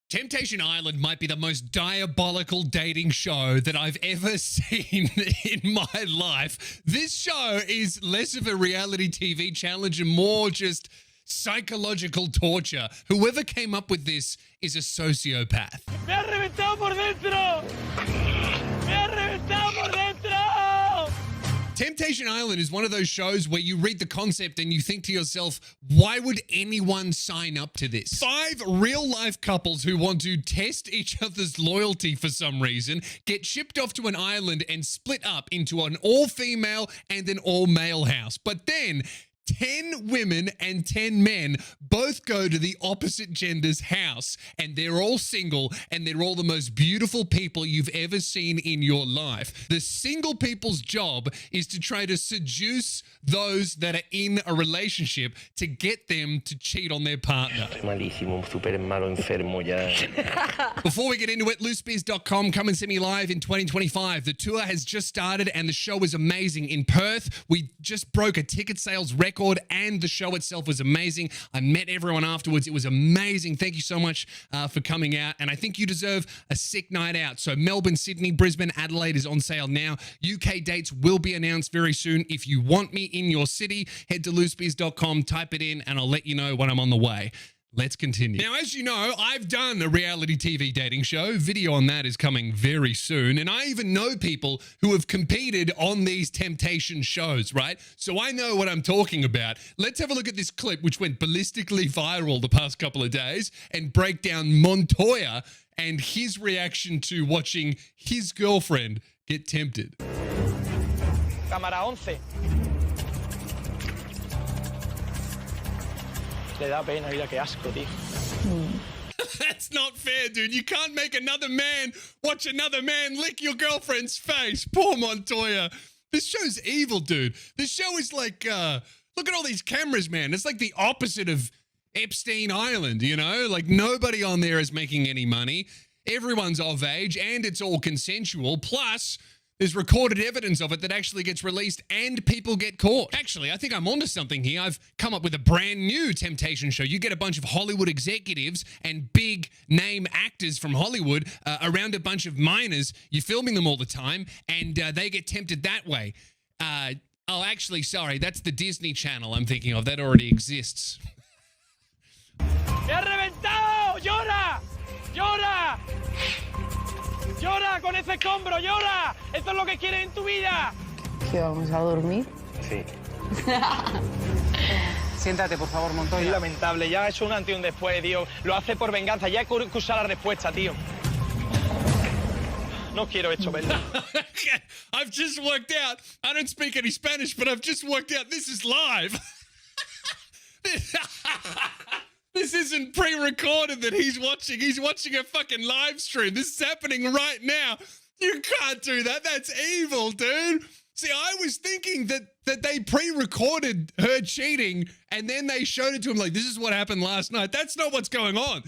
Temptation Island might be the most diabolical dating show that I've ever seen in my life. This show is less of a reality TV challenge and more just psychological torture. Whoever came up with this is a sociopath. Me ha reventado por dentro! Me ha reventado por dentro! Temptation Island is one of those shows where you read the concept and you think to yourself, why would anyone sign up to this? 5 real-life couples who want to test each other's loyalty for some reason get shipped off to an island and split up into an all-female and an all-male house. But then 10 women and 10 men both go to the opposite gender's house, and they're all single, and they're all the most beautiful people you've ever seen in your life. The single people's job is to try to seduce those that are in a relationship to get them to cheat on their partner. Malísimo, súper malo, enfermo ya. Before we get into it, loosebeers.com, come and see me live in 2025. The tour has just started and the show is amazing in Perth. We just broke a ticket sales record and the show itself was amazing. I met everyone afterwards. It was amazing. Thank you so much for coming out. And I think you deserve a sick night out. So Melbourne, Sydney, Brisbane, Adelaide is on sale now. UK dates will be announced very soon. If you want me in your city, head to loosebeers.com, type it in, and I'll let you know when I'm on the way. Let's continue. Now, as you know, I've done a reality TV dating show. Video on that is coming very soon. And I even know people who have competed on these temptation shows, right? So I know what I'm talking about. Let's have a look at this clip, which went ballistically viral the past couple of days, and break down Montoya and his reaction to watching his girlfriend get tempted. Cámara 11. Le da pena, mira qué asco, tío. That's not fair, dude. You can't make another man watch another man lick your girlfriend's face. Poor Montoya. This show's evil, dude. This show is like, look at all these cameras, man. It's like the opposite of Epstein Island, you know? Like nobody on there is making any money. Everyone's of age and it's all consensual. Plus, there's recorded evidence of it that actually gets released and people get caught. Actually, I think I'm onto something here. I've come up with a brand new temptation show. You get a bunch of Hollywood executives and big name actors from Hollywood around a bunch of minors. You're filming them all the time and they get tempted that way. Oh, actually, sorry. That's the Disney Channel I'm thinking of. That already exists. ¡Me ha reventado! ¡Llora! ¡Llora! ¡Llora con ese escombro! ¡Llora! ¡Esto es lo que quieres en tu vida! ¿Que vamos a dormir? Sí. Siéntate, por favor, Montoya. Es lamentable, ya ha hecho un antes y un después, tío. Lo hace por venganza, ya hay que usar la respuesta, tío. No quiero esto, ¿verdad? I've just worked out. I don't speak any Spanish, but I've just worked out this is live. This isn't pre-recorded that he's watching. He's watching a fucking live stream. This is happening right now. You can't do that. That's evil, dude. See, I was thinking that they pre-recorded her cheating and then they showed it to him like, this is what happened last night. That's not what's going on.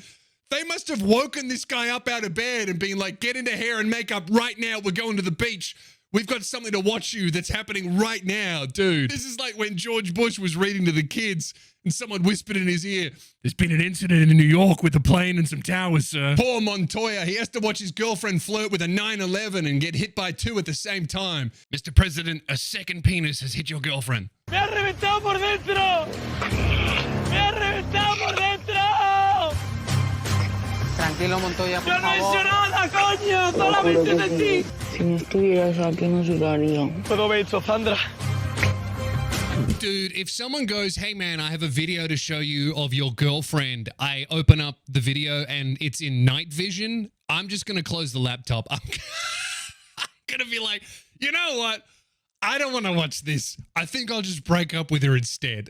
They must have woken this guy up out of bed and been like, get into hair and makeup right now. We're going to the beach. We've got something to watch you that's happening right now, dude. This is like when George Bush was reading to the kids and someone whispered in his ear, there's been an incident in New York with a plane and some towers, sir. Poor Montoya. He has to watch his girlfriend flirt with a 9/11 and get hit by 2 at the same time. Mr. President, a second penis has hit your girlfriend. ¡Me ha reventado por dentro! ¡Me ha reventado por dentro! Tranquilo, Montoya, por ¡Yo no he favor. hecho nada, coño! ¡Solamente de ti! Si no estuvieras aquí no lloraría. ¿Puedo ver esto, Sandra? Dude, if someone goes, hey man, I have a video to show you of your girlfriend, I open up the video and it's in night vision, I'm just going to close the laptop. I'm going to be like, you know what? I don't want to watch this. I think I'll just break up with her instead.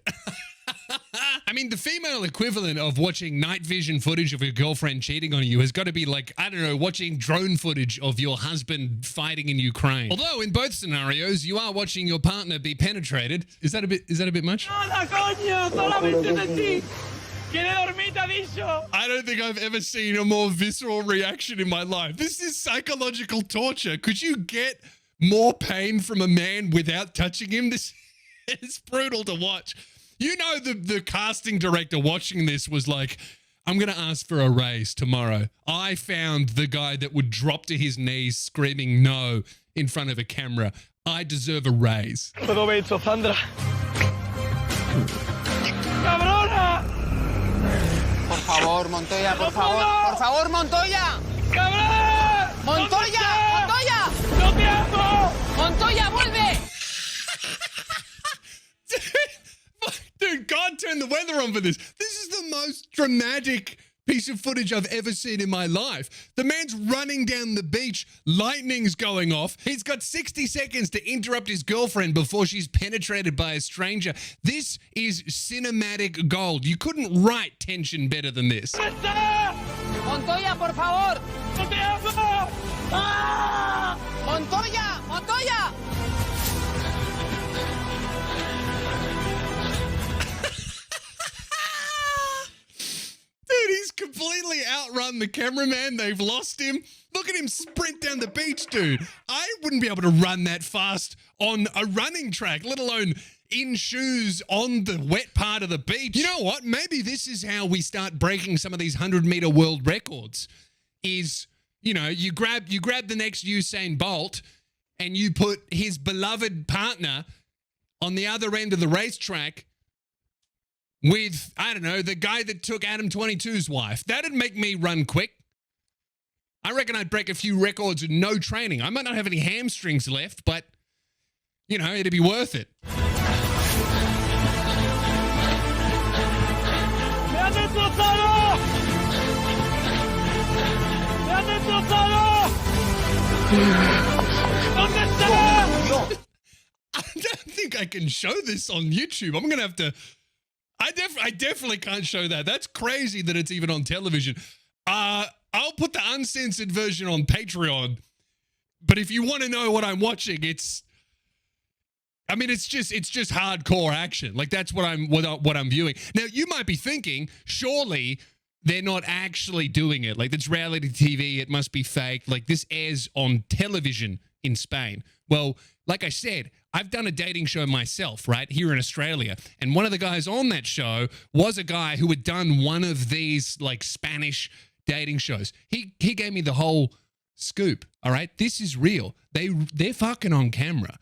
I mean, the female equivalent of watching night vision footage of your girlfriend cheating on you has got to be like, I don't know, watching drone footage of your husband fighting in Ukraine. Although in both scenarios, you are watching your partner be penetrated. Is that a bit much? ¡Nada, coño! ¡Solamente de ti! ¡Quiere dormir, te ha dicho! I don't think I've ever seen a more visceral reaction in my life. This is psychological torture. Could you get more pain from a man without touching him? This is brutal to watch. You know, the casting director watching this was like, I'm going to ask for a raise tomorrow. I found the guy that would drop to his knees screaming no in front of a camera. I deserve a raise. Provecho, Sandra. ¡Cabrona! Por favor, Montoya, por favor. Por favor, Montoya. ¡Cabrón! Montoya, Montoya. ¡No te amo! Montoya, vuelve. Dude, God turned the weather on for this. This is the most dramatic piece of footage I've ever seen in my life. The man's running down the beach, lightning's going off. He's got 60 seconds to interrupt his girlfriend before she's penetrated by a stranger. This is cinematic gold. You couldn't write tension better than this. Montoya, por favor. ¡No te amo! ¡Ah! Montoya, Montoya. Dude, he's completely outrun the cameraman. They've lost him. Look at him sprint down the beach, dude. I wouldn't be able to run that fast on a running track, let alone in shoes on the wet part of the beach. You know what? Maybe this is how we start breaking some of these 100-meter world records is, you know, you grab the next Usain Bolt and you put his beloved partner on the other end of the racetrack with, I don't know, the guy that took Adam 22's wife. That'd make me run quick. I reckon I'd break a few records with no training. I might not have any hamstrings left, but, you know, it'd be worth it. ¡Me han destrozado! ¡Me han destrozado! ¿Dónde está? I don't think I can show this on YouTube. I'm going to have to... I definitely can't show that. That's crazy that it's even on television. I'll put the uncensored version on Patreon. But if you want to know what I'm watching, it's just hardcore action. Like that's what I'm viewing. Now you might be thinking, surely they're not actually doing it. Like it's reality TV. It must be fake. Like this airs on television in Spain. Well, like I said, I've done a dating show myself, right, here in Australia. And one of the guys on that show was a guy who had done one of these, like, Spanish dating shows. He gave me the whole scoop, all right? This is real. They're fucking on camera.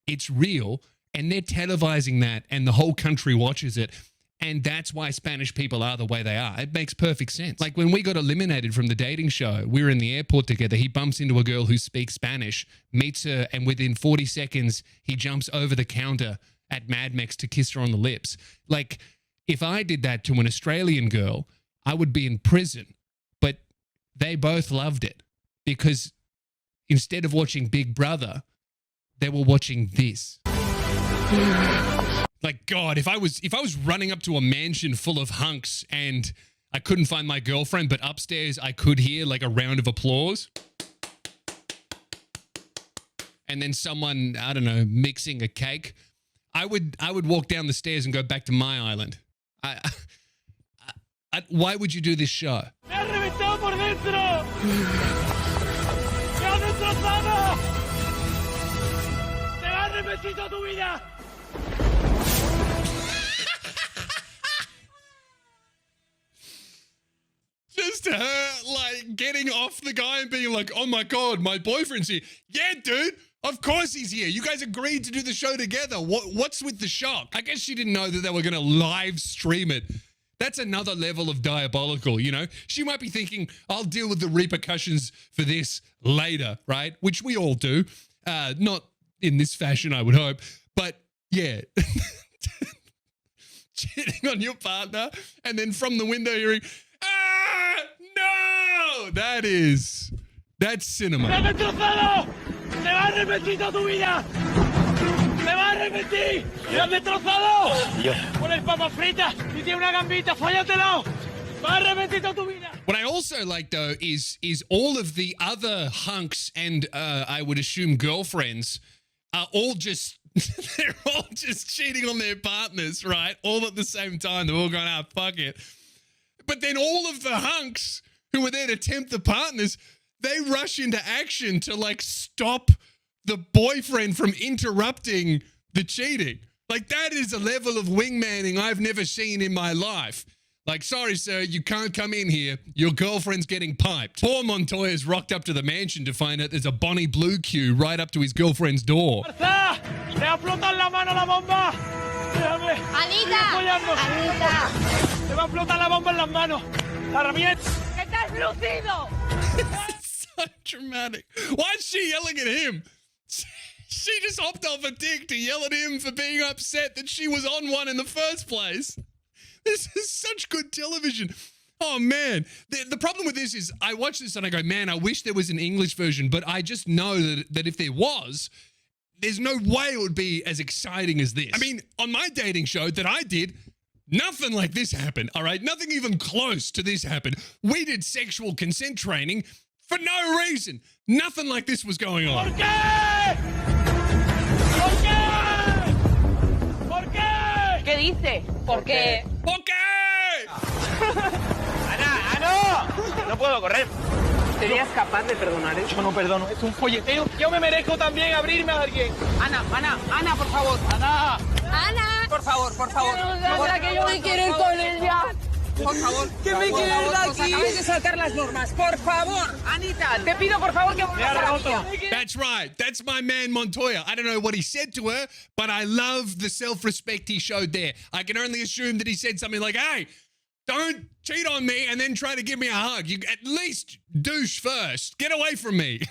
It's real, and they're televising that, and the whole country watches it. And that's why Spanish people are the way they are. It makes perfect sense. Like when we got eliminated from the dating show, we were in the airport together. He bumps into a girl who speaks Spanish, meets her, and within 40 seconds, he jumps over the counter at Mad Mex to kiss her on the lips. Like if I did that to an Australian girl, I would be in prison. But they both loved it because instead of watching Big Brother, they were watching this. Like, God, if I was running up to a mansion full of hunks and I couldn't find my girlfriend, but upstairs I could hear like a round of applause. And then someone, I don't know, mixing a cake. I would walk down the stairs and go back to my island. Why would you do this show? ¡Me ha reventado por dentro! ¡Me ha destrozado! ¡Te vas a arrepentir toda tu vida! Just her, like, getting off the guy and being like, oh my God, my boyfriend's here. Yeah, dude, of course he's here. You guys agreed to do the show together. What's with the shock? I guess she didn't know that they were going to live stream it. That's another level of diabolical, you know? She might be thinking, I'll deal with the repercussions for this later, right? Which we all do. Not in this fashion, I would hope. But, yeah. Cheating on your partner and then from the window hearing, ah, no! That's cinema. ¡Me has destrozado! ¡Te vas a arrepentir toda tu vida! ¡Me vas a arrepentir! ¡Me has destrozado! Pones papas fritas y tiene una gambita, fállatelo. ¡Vas a arrepentir toda tu vida! What I also like, though, is all of the other hunks and I would assume girlfriends are all just... they're all just cheating on their partners, right? All at the same time. They're all going, ah, fuck it. But then all of the hunks who were there to tempt the partners, they rush into action to, like, stop the boyfriend from interrupting the cheating. Like, that is a level of wingmanning I've never seen in my life. Like, sorry, sir, you can't come in here. Your girlfriend's getting piped. Poor Montoya's rocked up to the mansion to find out there's a Bonnie Blue queue right up to his girlfriend's door. ¡Fuerza! ¡Le va a explotar la mano la bomba! Déjame. Anita, Apoyando. Anita, ¡Le va a explotar la bomba en las manos! ¡La herramienta! que estás lucido. So dramatic. Why is she yelling at him? She just hopped off a dick to yell at him for being upset that she was on one in the first place. This is such good television. Oh, man. The problem with this is I watch this and I go, man, I wish there was an English version, but I just know that if there was, there's no way it would be as exciting as this. I mean, on my dating show that I did, nothing like this happened, all right? Nothing even close to this happened. We did sexual consent training for no reason. Nothing like this was going on. ¿Por qué? ¿Por qué? ¿Por qué? ¿Qué dice? Porque ¿Por qué? ¡Ana! ¡Ana! No puedo correr. ¿Serías capaz de perdonar eso? Yo no perdono, es un folleteo. Yo me merezco también abrirme a alguien. Ana, por favor. ¡Ana! Ana. Por favor. Anda, que yo me quiero ir con ella. Por favor. ¿Qué me quieres de Os aquí? acabáis de saltar las normas. Por favor, Anita, te pido por favor que vuelvas a la mía. That's right. That's my man Montoya. I don't know what he said to her, but I love the self-respect he showed there. I can only assume that he said something like, hey, don't cheat on me and then try to give me a hug. You at least douche first. Get away from me.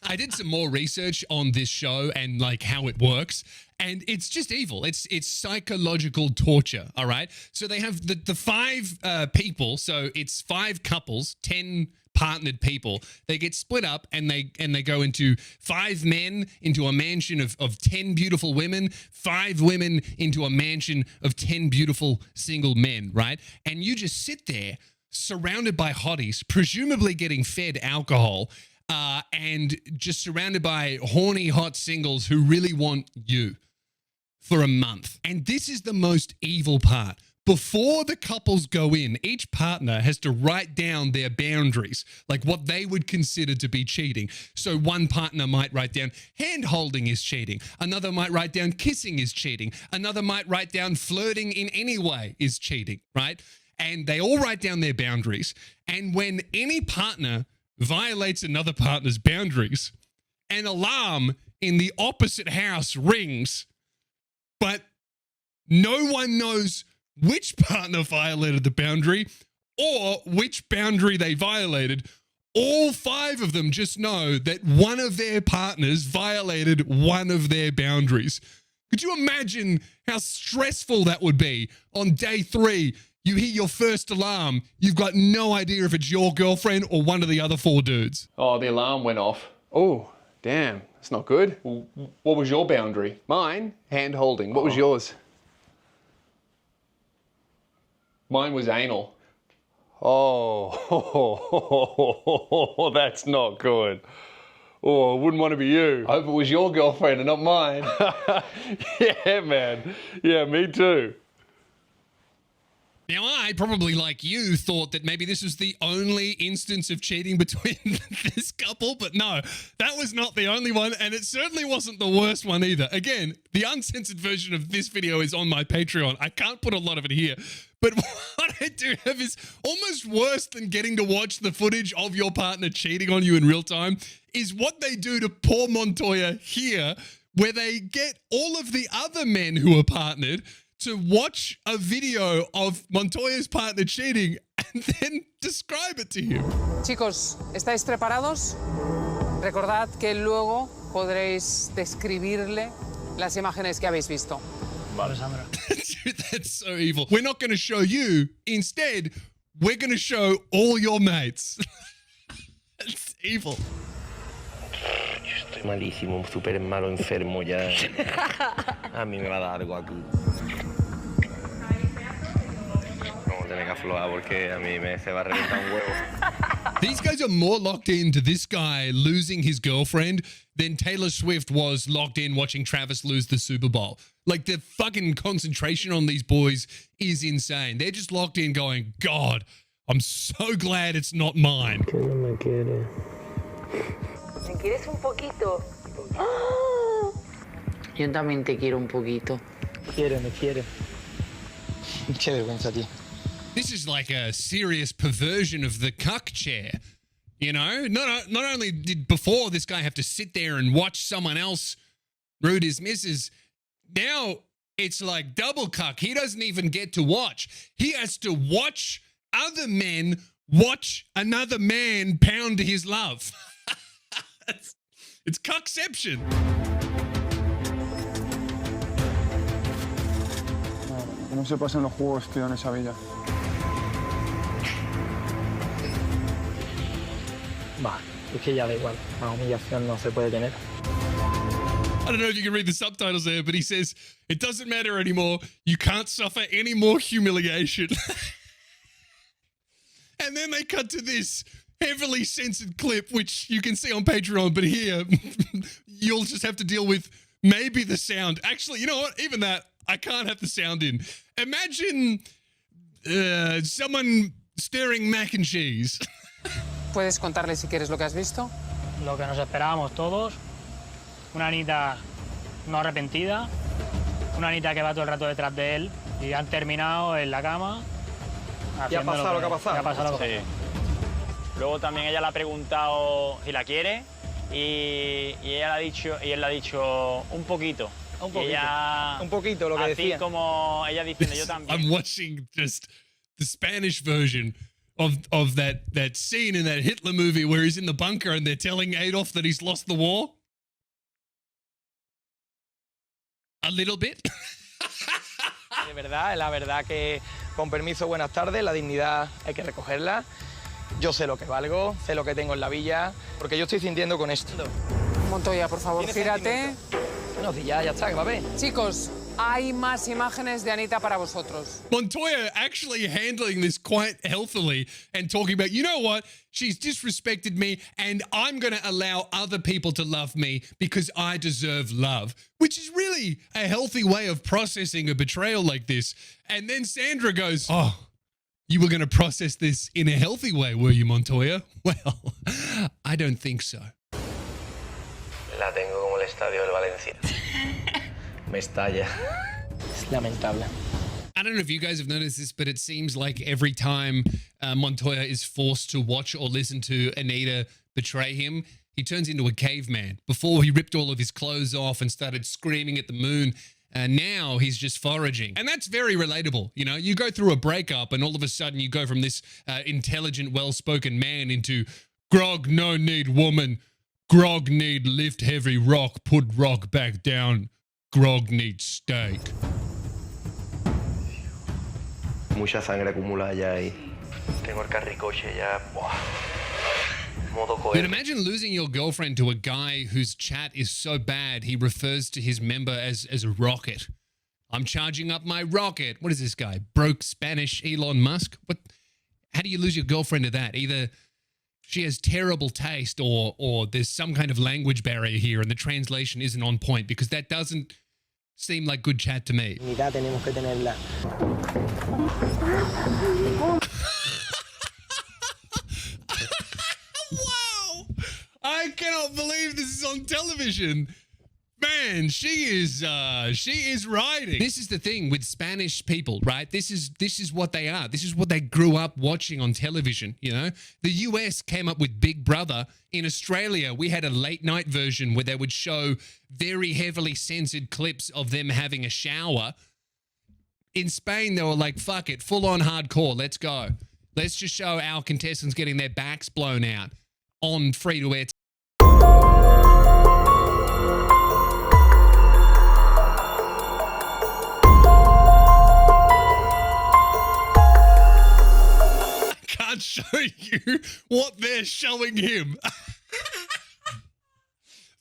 I did some more research on this show and like how it works. And it's just evil. It's psychological torture, all right? So they have the five people, so it's 5 couples, 10 partnered people. They get split up and they go into 5 men into a mansion of 10 beautiful women, 5 women into a mansion of 10 beautiful single men, right? And you just sit there surrounded by hotties, presumably getting fed alcohol, and just surrounded by horny hot singles who really want you for a month. And this is the most evil part. Before the couples go in, each partner has to write down their boundaries, like what they would consider to be cheating. So one partner might write down hand holding is cheating. Another might write down kissing is cheating. Another might write down flirting in any way is cheating, right? And they all write down their boundaries. And when any partner violates another partner's boundaries, an alarm in the opposite house rings, but no one knows which partner violated the boundary or which boundary they violated. All 5 of them just know that one of their partners violated one of their boundaries. Could you imagine how stressful that would be? On day 3, you hear your first alarm. You've got no idea if it's your girlfriend or one of the other 4 dudes. Oh, the alarm went off. Oh, damn. That's not good. Well, what was your boundary? Mine? Hand holding. What was yours? Mine was anal. Oh, that's not good. Oh, I wouldn't want to be you. I hope it was your girlfriend and not mine. Yeah, man. Yeah, me too. Now, I probably, like you, thought that maybe this was the only instance of cheating between this couple, but no, that was not the only one, and it certainly wasn't the worst one either. Again, the uncensored version of this video is on my Patreon. I can't put a lot of it here, but what I do have is almost worse than getting to watch the footage of your partner cheating on you in real time is what they do to poor Montoya here, where they get all of the other men who are partnered to watch a video of Montoya's partner cheating and then describe it to him. Chicos, ¿estáis preparados? Recordad que luego podréis describirle las imágenes que habéis visto. Vale, Sandra. Dude, that's so evil. We're not going to show you. Instead, we're going to show all your mates. That's evil. Yo estoy malísimo, súper malo, enfermo ya. A mí me va a dar algo aquí. Vamos a tener que aflojar porque a mí se va a reventar un huevo. These guys are more locked into this guy losing his girlfriend than Taylor Swift was locked in watching Travis lose the Super Bowl. Like, the fucking concentration on these boys is insane. They're just locked in going, God, I'm so glad it's not mine. Que no me quiere. ¿Me quieres un poquito? Yo también te quiero un poquito. Me quiere. Qué vergüenza, tío. This is like a serious perversion of the cuck chair. You know, not only did before this guy have to sit there and watch someone else rude his missus, now it's like double cuck. He doesn't even get to watch. He has to watch other men watch another man pound his love. It's cuckception. No se pasan los juegos, tío, en esa villa. Va, es que ya da igual. Más humillación no se puede tener. I don't know if you can read the subtitles there, but he says, it doesn't matter anymore. You can't suffer any more humiliation. And then they cut to this heavily censored clip, which you can see on Patreon, but here you'll just have to deal with maybe the sound. Actually, you know what? Even that, I can't have the sound in. Imagine someone stirring mac and cheese. ¿Puedes contarle si quieres lo que has visto? Lo que nos esperábamos todos. Una Anita no arrepentida. Una Anita que va todo el rato detrás de él. Y han terminado en la cama. ¿Y ha pasado lo que ha pasado? Ya ha pasado lo que Sí. ha pasado. Luego también ella le ha preguntado si la quiere y él le ha dicho un poquito. Un poquito. Ella, Un poquito, lo que así decía. como ella diciendo yo también. I'm watching just the Spanish version of that scene in that Hitler movie where he's in the bunker and they're telling Adolf that he's lost the war. A little bit. De verdad, la verdad que con permiso, buenas tardes, la dignidad hay que recogerla. Yo sé lo que valgo, sé lo que tengo en la villa, porque yo estoy sintiendo con esto. Montoya, por favor, gírate. Bueno, si ya está, que va a ver. Chicos, hay más imágenes de Anita para vosotros. Montoya actually handling this quite healthily and talking about, you know what, she's disrespected me and I'm going to allow other people to love me because I deserve love, which is really a healthy way of processing a betrayal like this. And then Sandra goes, oh, you were going to process this in a healthy way, were you, Montoya? Well, I don't think so. La tengo como el estadio del Valencia. Me estalla. Es lamentable. I don't know if you guys have noticed this, but it seems like every time Montoya is forced to watch or listen to Anita betray him, he turns into a caveman. Before, he ripped all of his clothes off and started screaming at the moon. Now he's just foraging. And that's very relatable. You know, you go through a breakup and all of a sudden you go from this intelligent, well-spoken man into grog, no need woman. Grog need lift heavy rock, put rock back down. Grog needs steak. Mucha sangre acumulada ya ahí. Tengo el carricoche ya. Buah. Modo But cohete. imagine losing your girlfriend to a guy whose chat is so bad he refers to his member as a rocket. I'm charging up my rocket. What is this guy? Broke Spanish Elon Musk? What? How do you lose your girlfriend to that? Either she has terrible taste or there's some kind of language barrier here and the translation isn't on point, because that doesn't seem like good chat to me. Dignidad tenemos que tenerla. Wow! I cannot believe this is on television. Man, she is riding. This is the thing with Spanish people, right? This is what they are. This is what they grew up watching on television, you know? The US came up with Big Brother. In Australia, we had a late night version where they would show very heavily censored clips of them having a shower. In Spain, they were like, fuck it, full on hardcore, let's go. Let's just show our contestants getting their backs blown out on free-to-air. I can't show you what they're showing him.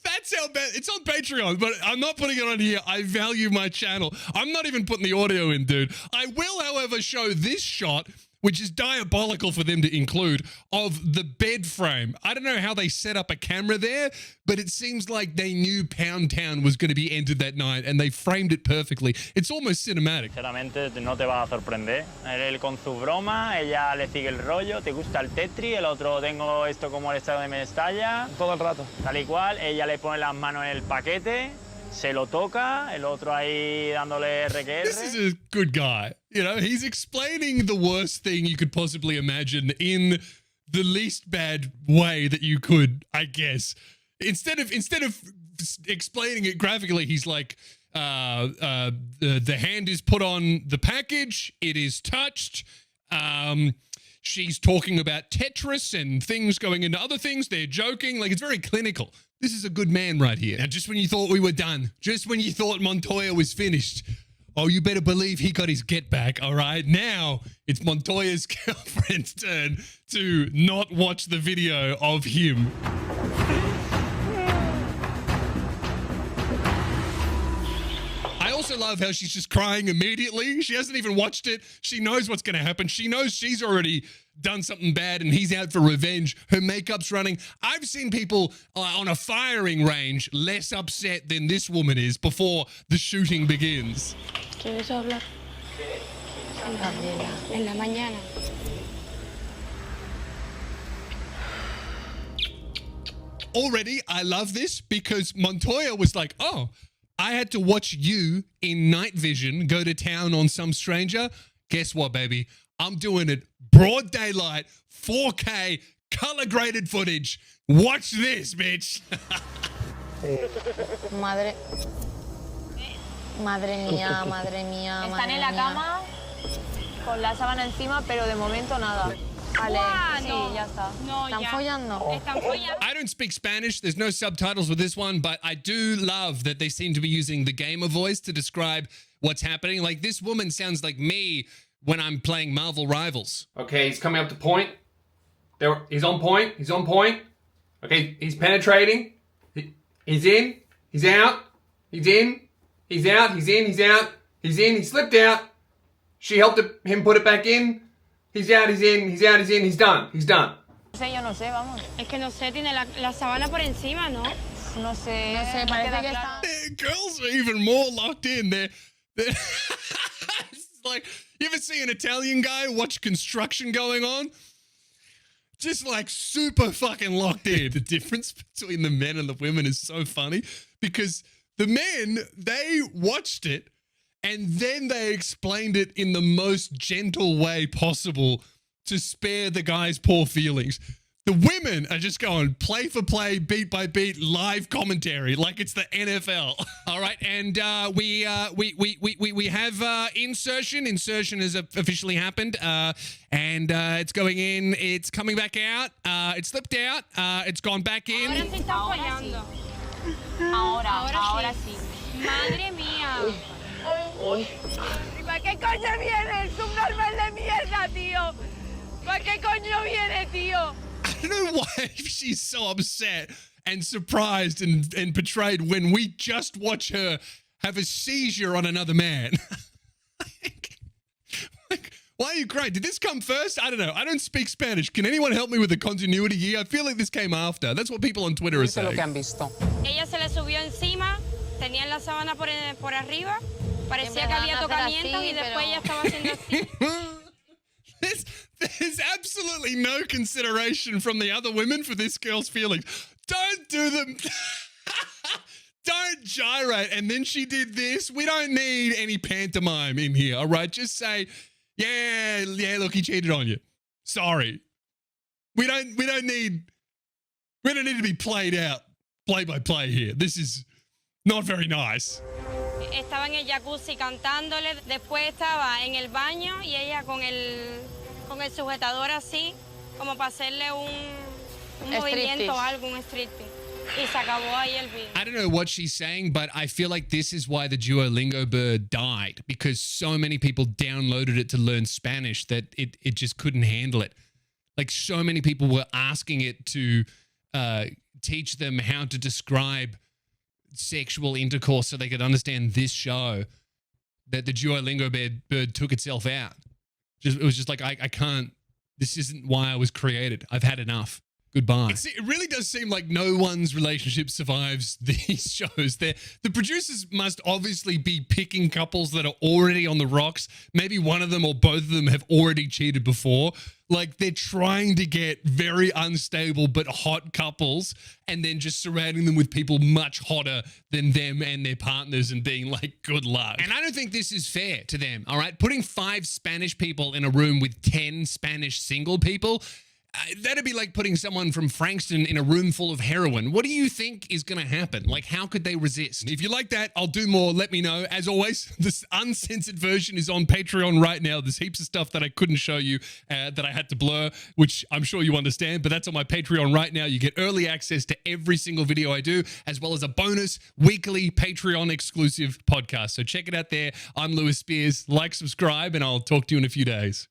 That's how bad. It's on Patreon, but I'm not putting it on here. I value my channel. I'm not even putting the audio in, dude. I will, however, show this shot, which is diabolical for them to include, of the bed frame. I don't know how they set up a camera there, but it seems like they knew Pound Town was going to be entered that night, and they framed it perfectly. It's almost cinematic. Sinceramente no te va a sorprender. Él con su broma, ella le sigue el rollo, te gusta el Tetris, el otro tengo esto como el estado de Mestalla. Todo el rato. Tal y cual, ella le pone las manos en el paquete Se lo toca, el otro ahí dándole RQR. This is a good guy. You know, he's explaining the worst thing you could possibly imagine in the least bad way that you could, I guess. Instead of explaining it graphically, he's like, the hand is put on the package. It is touched. She's talking about Tetris and things going into other things. They're joking. Like, it's very clinical. This is a good man right here. Now, just when you thought we were done, just when you thought Montoya was finished, oh, you better believe he got his get back, all right? Now it's Montoya's girlfriend's turn to not watch the video of him. I also love how she's just crying immediately. She hasn't even watched it. She knows what's going to happen. She knows she's already done something bad and he's out for revenge. Her makeup's running. I've seen people on a firing range less upset than this woman is before the shooting begins. ¿Quieres hablar? Gabriela, en la mañana. Already, I love this because Montoya was like, oh, I had to watch you in night vision go to town on some stranger. Guess what, baby? I'm doing it broad daylight, 4K, color graded footage. Watch this, bitch. Madre. Madre mía, madre mía. Están en la cama con la sábana encima, pero de momento nada. Vale, sí, no. ya está. No, ¿Están follando? Están follando. I don't speak Spanish. There's no subtitles with this one, but I do love that they seem to be using the gamer voice to describe what's happening. Like, this woman sounds like me when I'm playing Marvel Rivals. Okay, he's coming up to point. There, he's on point. He's on point. Okay, he's penetrating. He's in. He's out. He's in. He's out. He's in. He's out. He's in. He slipped out. She helped him put it back in. He's out. He's in. He's out. He's in. He's done. He's done. No sé, yo no sé, vamos. Es que no sé, tiene la sábana por encima, ¿no? No sé. No sé, me parece queda que claro. está... Girls are even more locked in. They're it's like, you ever see an Italian guy watch construction going on? Just like super fucking locked in. The difference between the men and the women is so funny because the men, they watched it and then they explained it in the most gentle way possible to spare the guy's poor feelings. The women are just going play for play, beat by beat, live commentary like it's the NFL. All right, and we have insertion. Insertion has officially happened, and it's going in. It's coming back out. It slipped out. It's gone back in. Ahora se está follando. Ahora sí. Madre mía. ¿Para qué coño viene? Es un normal de mierda, tío. ¿Para qué coño viene, tío? I don't know why she's so upset and surprised and betrayed when we just watch her have a seizure on another man. Like, why are you crying? Did this come first? I don't know. I don't speak Spanish. Can anyone help me with the continuity here? I feel like this came after. That's what people on Twitter are Eso es lo saying. que han visto. Ella se le subió encima, tenía la sábana por arriba, parecía que había tocamientos y después ella estaba haciendo así. There's absolutely no consideration from the other women for this girl's feelings. Don't do them. Don't gyrate. And then she did this. We don't need any pantomime in here, all right? Just say, yeah, look, he cheated on you. Sorry. We don't need to be played out play by play here. This is not very nice. Estaba en el jacuzzi cantándole, después estaba en el baño y ella con el sujetador así, como para hacerle un movimiento o algo, un striptease. Y se acabó ahí el video. I don't know what she's saying, but I feel like this is why the Duolingo bird died, because so many people downloaded it to learn Spanish that it just couldn't handle it. Like, so many people were asking it to teach them how to describe sexual intercourse so they could understand this show, that the Duolingo bird took itself out. It was just like, I can't, this isn't why I was created. I've had enough. goodbye. It really does seem like no one's relationship survives these shows. The producers must obviously be picking couples that are already on the rocks. Maybe one of them or both of them have already cheated before. Like, they're trying to get very unstable but hot couples and then just surrounding them with people much hotter than them and their partners and being like, good luck. And I don't think this is fair to them, all right? Putting 5 Spanish people in a room with 10 Spanish single people, that'd be like putting someone from Frankston in a room full of heroin. What do you think is going to happen? Like, how could they resist? If you like that, I'll do more. Let me know. As always, this uncensored version is on Patreon right now. There's heaps of stuff that I couldn't show you that I had to blur, which I'm sure you understand, but that's on my Patreon right now. You get early access to every single video I do, as well as a bonus weekly Patreon exclusive podcast. So check it out there. I'm Lewis Spears. Like, subscribe, and I'll talk to you in a few days.